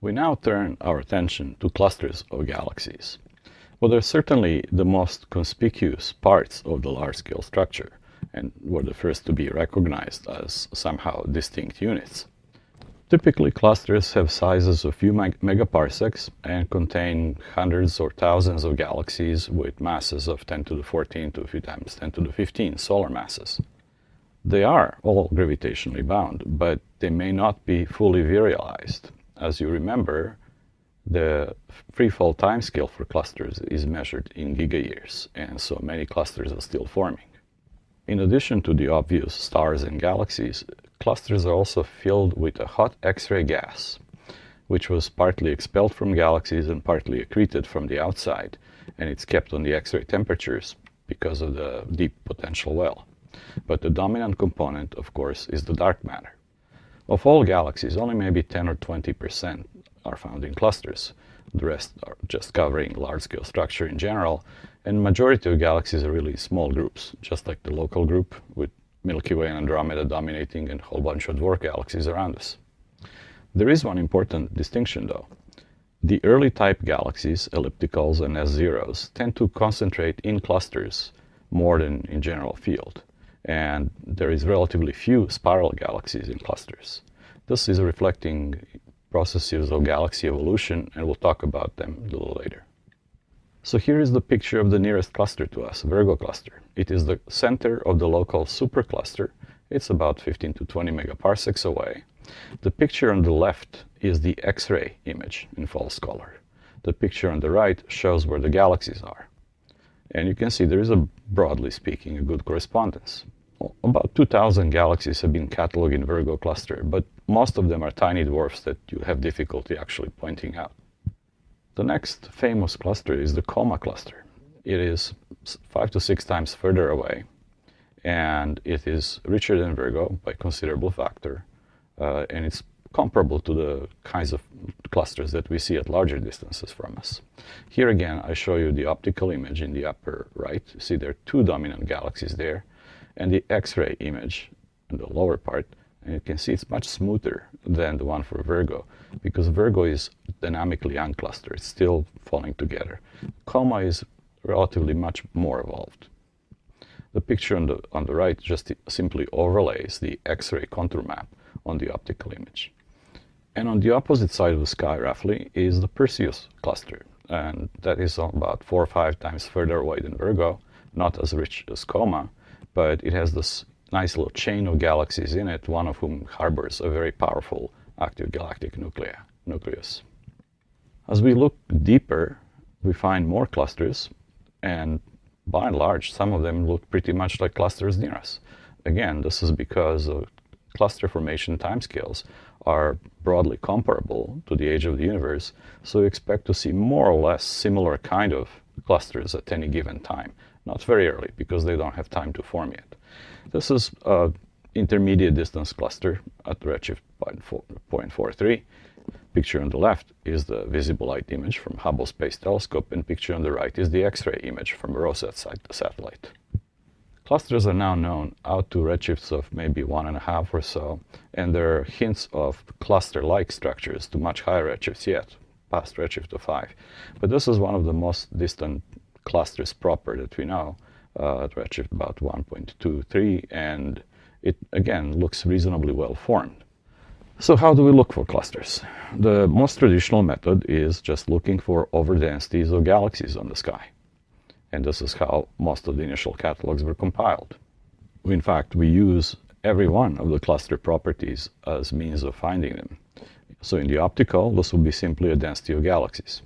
We now turn our attention to clusters of galaxies. Well, they're certainly the most conspicuous parts of the large-scale structure, and were the first to be recognized as somehow distinct units. Typically, clusters have sizes of few megaparsecs and contain hundreds or thousands of galaxies with masses of 10 to the 14 to a few times 10 to the 15 solar masses. They are all gravitationally bound, but they may not be fully virialized. As you remember, the freefall timescale for clusters is measured in gigayears, and so many clusters are still forming. In addition to the obvious stars and galaxies, clusters are also filled with a hot X-ray gas, which was partly expelled from galaxies and partly accreted from the outside, and it's kept on the X-ray temperatures because of the deep potential well. But the dominant component, of course, is the dark matter. Of all galaxies, only maybe 10 or 20% are found in clusters. The rest are just covering large-scale structure in general, and the majority of galaxies are really small groups, just like the local group, with Milky Way and Andromeda dominating and a whole bunch of dwarf galaxies around us. There is one important distinction, though. The early type galaxies, ellipticals and S-zeros, tend to concentrate in clusters more than in general field, and there is relatively few spiral galaxies in clusters. This is reflecting processes of galaxy evolution, and we'll talk about them a little later. So here is the picture of the nearest cluster to us, Virgo cluster. It is the center of the local supercluster. It's about 15 to 20 megaparsecs away. The picture on the left is the X-ray image in false color. The picture on the right shows where the galaxies are. And you can see there is, broadly speaking, a good correspondence. About 2,000 galaxies have been cataloged in Virgo cluster, but most of them are tiny dwarfs that you have difficulty actually pointing out. The next famous cluster is the Coma cluster. It is 5 to 6 times further away, and it is richer than Virgo by a considerable factor, and it's comparable to the kinds of clusters that we see at larger distances from us. Here again, I show you the optical image in the upper right. You see there are 2 dominant galaxies there, and the X-ray image in the lower part, and you can see it's much smoother than the one for Virgo, because Virgo is dynamically unclustered, it's still falling together. Coma is relatively much more evolved. The picture on the right just simply overlays the X-ray contour map on the optical image. And on the opposite side of the sky, roughly, is the Perseus cluster, and that is about 4 or 5 times further away than Virgo, not as rich as Coma, but it has this nice little chain of galaxies in it, one of whom harbors a very powerful active galactic nucleus. As we look deeper, we find more clusters, and by and large, some of them look pretty much like clusters near us. Again, this is because cluster formation timescales are broadly comparable to the age of the universe, so we expect to see more or less similar kind of clusters at any given time. Not very early, because they don't have time to form yet. This is an intermediate distance cluster at redshift 0.43. Picture on the left is the visible light image from Hubble Space Telescope, and picture on the right is the X-ray image from Rosetta satellite. Clusters are now known out to redshifts of maybe 1.5 or so, and there are hints of cluster-like structures to much higher redshifts yet, past redshift of 5. But this is one of the most distant clusters proper that we know, at redshift about 1.23, and it again looks reasonably well formed. So how do we look for clusters? The most traditional method is just looking for overdensities of galaxies on the sky. And this is how most of the initial catalogs were compiled. In fact, we use every one of the cluster properties as means of finding them. So in the optical, this will be simply a density of galaxies.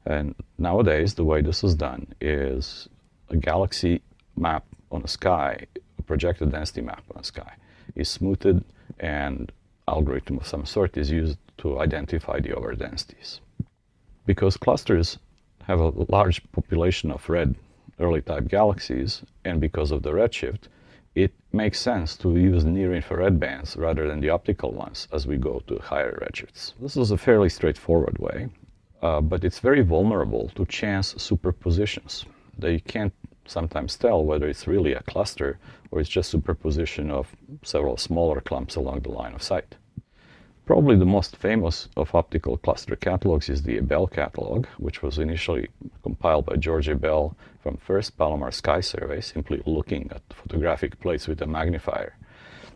And nowadays, the way this is done is a galaxy map on the sky, a projected density map on the sky, is smoothed, and algorithm of some sort is used to identify the overdensities. Because clusters have a large population of red early type galaxies, and because of the redshift, it makes sense to use near-infrared bands rather than the optical ones as we go to higher redshifts. This is a fairly straightforward way, but it's very vulnerable to chance superpositions. They can't sometimes tell whether it's really a cluster or it's just superposition of several smaller clumps along the line of sight. Probably the most famous of optical cluster catalogs is the Abell catalog, which was initially compiled by George Abell from first Palomar sky survey, simply looking at photographic plates with a magnifier.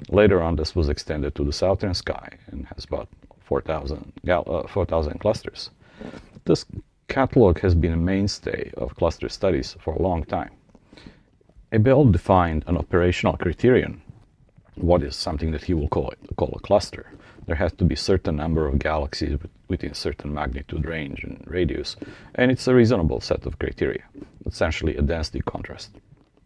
Later on, this was extended to the southern sky and has about 4,000 clusters. This catalog has been a mainstay of cluster studies for a long time. Abell defined an operational criterion. What is something that he will call a cluster? There has to be a certain number of galaxies within a certain magnitude range and radius, and it's a reasonable set of criteria, essentially a density contrast.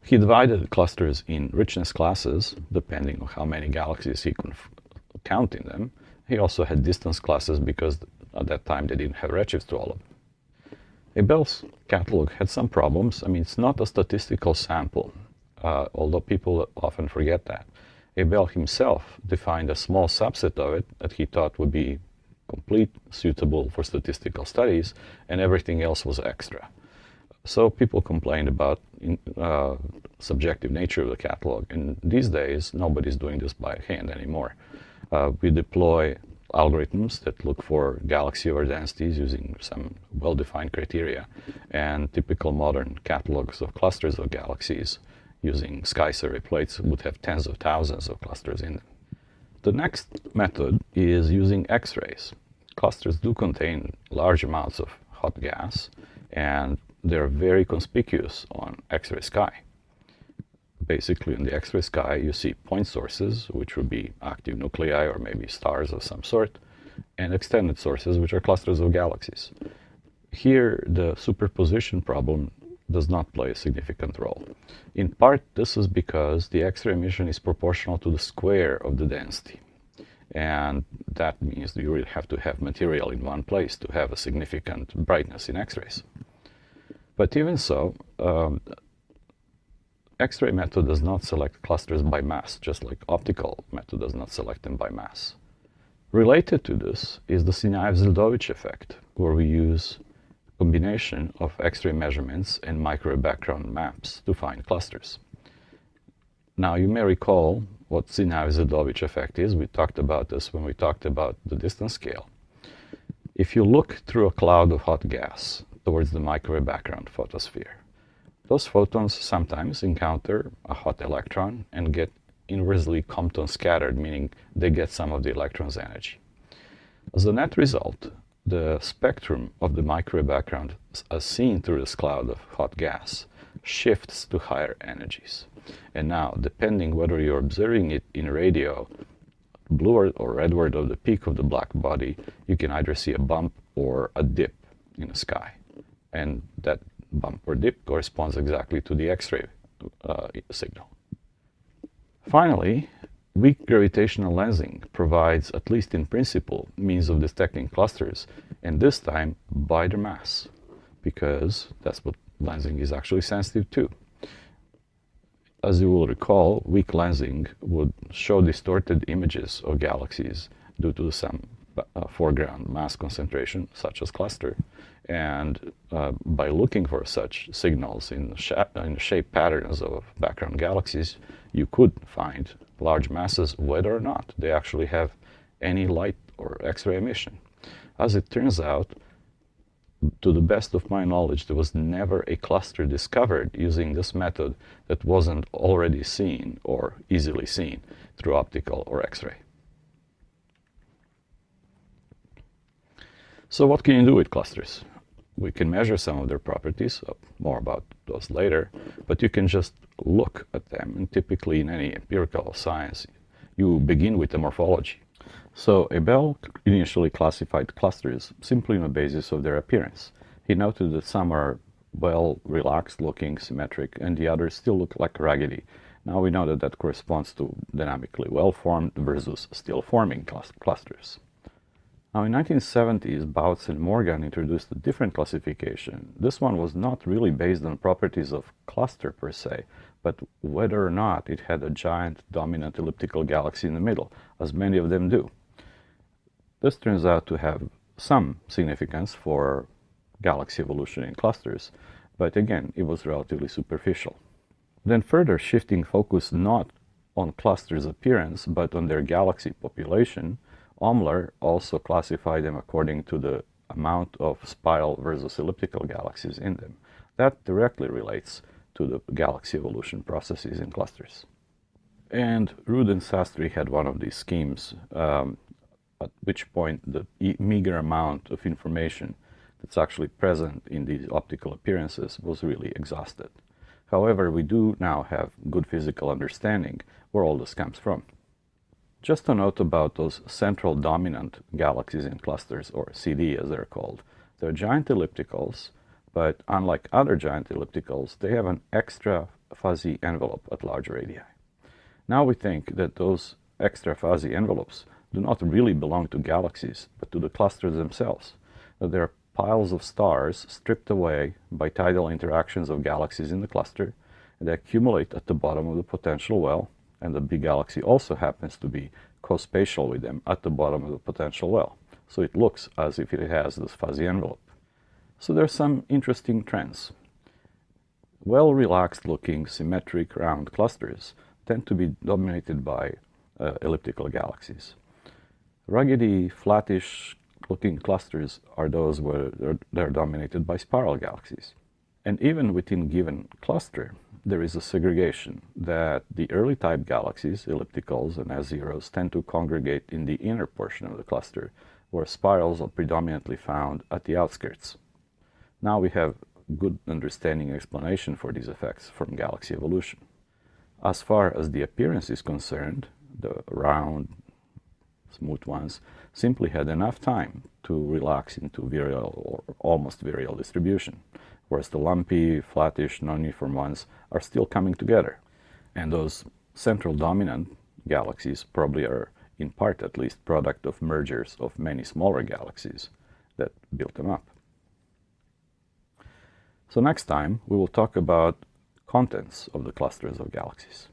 He divided clusters in richness classes, depending on how many galaxies he could count in them. He also had distance classes because at that time they didn't have redshifts to all of them. Abell's catalog had some problems. I mean, it's not a statistical sample, although people often forget that. Abell himself defined a small subset of it that he thought would be complete, suitable for statistical studies, and everything else was extra. So people complained about subjective nature of the catalog, and these days nobody's doing this by hand anymore. We deploy algorithms that look for galaxy over densities using some well-defined criteria, and typical modern catalogs of clusters of galaxies using sky survey plates would have tens of thousands of clusters in them. The next method is using X-rays. Clusters do contain large amounts of hot gas, and they're very conspicuous on X-ray sky. Basically, in the X-ray sky, you see point sources, which would be active nuclei or maybe stars of some sort, and extended sources, which are clusters of galaxies. Here, the superposition problem does not play a significant role. In part, this is because the X-ray emission is proportional to the square of the density. And that means you really have to have material in one place to have a significant brightness in X-rays. But even so, X-ray method does not select clusters by mass, just like optical method does not select them by mass. Related to this is the Sinaev-Zeldovich effect, where we use combination of X-ray measurements and microwave background maps to find clusters. Now, you may recall what Sinaev-Zeldovich effect is. We talked about this when we talked about the distance scale. If you look through a cloud of hot gas towards the microwave background photosphere, those photons sometimes encounter a hot electron and get inversely Compton scattered, meaning they get some of the electron's energy. As a net result, the spectrum of the microwave background as seen through this cloud of hot gas shifts to higher energies. And now, depending whether you're observing it in radio, blueward or redward of the peak of the black body, you can either see a bump or a dip in the sky. And that bump or dip corresponds exactly to the X-ray signal. Finally, weak gravitational lensing provides, at least in principle, means of detecting clusters, and this time by their mass, because that's what lensing is actually sensitive to. As you will recall, weak lensing would show distorted images of galaxies due to some foreground mass concentration, such as cluster. And by looking for such signals in shape patterns of background galaxies, you could find large masses, whether or not they actually have any light or X-ray emission. As it turns out, to the best of my knowledge, there was never a cluster discovered using this method that wasn't already seen or easily seen through optical or X-ray. So what can you do with clusters? We can measure some of their properties, more about those later, but you can just look at them. And typically in any empirical science, you begin with the morphology. So Abell initially classified clusters simply on the basis of their appearance. He noted that some are well relaxed looking, symmetric, and the others still look like raggedy. Now we know that that corresponds to dynamically well-formed versus still forming clusters. Now in 1970s, Bouts and Morgan introduced a different classification. This one was not really based on properties of cluster per se, but whether or not it had a giant dominant elliptical galaxy in the middle, as many of them do. This turns out to have some significance for galaxy evolution in clusters, but again, it was relatively superficial. Then further shifting focus not on clusters' appearance, but on their galaxy population, Omler also classified them according to the amount of spiral versus elliptical galaxies in them. That directly relates to the galaxy evolution processes in clusters. And Rood and Sastry had one of these schemes, at which point the meager amount of information that's actually present in these optical appearances was really exhausted. However, we do now have good physical understanding where all this comes from. Just a note about those central dominant galaxies in clusters, or CD as they're called. They're giant ellipticals, but unlike other giant ellipticals, they have an extra fuzzy envelope at large radii. Now we think that those extra fuzzy envelopes do not really belong to galaxies, but to the clusters themselves. That they're piles of stars stripped away by tidal interactions of galaxies in the cluster, and they accumulate at the bottom of the potential well, and the big galaxy also happens to be co-spatial with them at the bottom of the potential well. So it looks as if it has this fuzzy envelope. So there's some interesting trends. Well-relaxed looking symmetric round clusters tend to be dominated by elliptical galaxies. Ruggedy, flattish looking clusters are those where they're dominated by spiral galaxies. And even within given cluster, there is a segregation that the early type galaxies, ellipticals and S-zeros, tend to congregate in the inner portion of the cluster, where spirals are predominantly found at the outskirts. Now we have good understanding and explanation for these effects from galaxy evolution. As far as the appearance is concerned, the round, smooth ones simply had enough time to relax into virial or almost virial distribution, whereas the lumpy, flattish, non-uniform ones are still coming together. And those central dominant galaxies probably are, in part at least, product of mergers of many smaller galaxies that built them up. So next time we will talk about contents of the clusters of galaxies.